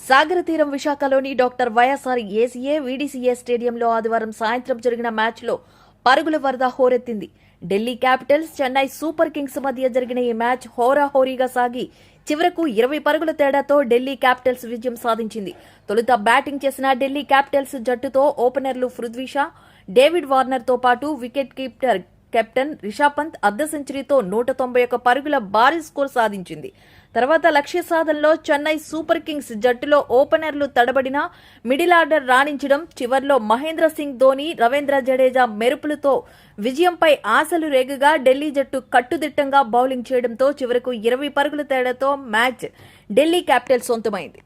సాగర తీరం విశాఖలోని డాక్టర్ వైఎస్ఆర్ ఏసీఏ వీడీసీఏ స్టేడియంలో ఆదివారం సాయంత్రం జరిగిన మ్యాచ్లో పరుగుల వరద హోరెత్తింది. Delhi capitals, Chennai super kings మధ్య జరిగిన ఈ మ్యాచ్ హోరాహోరీగా సాగి చివరకు 20 పరుగుల తేడాతో ఢిల్లీ క్యాపిటల్స్ విజయం సాధించింది. తొలుత బ్యాటింగ్ చేసిన ఢిల్లీ క్యాపిటల్స్ జట్టుతో ఓపెనర్లు పృథ్వీ షా, డేవిడ్ వార్నర్తో పాటు wicket keeper captain Rishabh Pant అర్ధ సెంచరీతో 191 పరుగుల భారీ స్కోర్ సాధించింది. తర్వాత లక్ష్య సాధనలో చెన్నై సూపర్ కింగ్స్ జట్టులో ఓపెనర్లు తడబడిన మిడిల్ ఆర్డర్ రాణించడం, చివర్లో మహేంద్ర సింగ్ ధోని, రవీంద్ర జడేజా మెరుపులతో విజయంపై ఆశలు రేగగా ఢిల్లీ జట్టు కట్టుదిట్టంగా బౌలింగ్ చేయడంతో చివరకు 20 పరుగుల తేడాతో మ్యాచ్ ఢిల్లీ క్యాపిటల్స్ సొంతమైంది.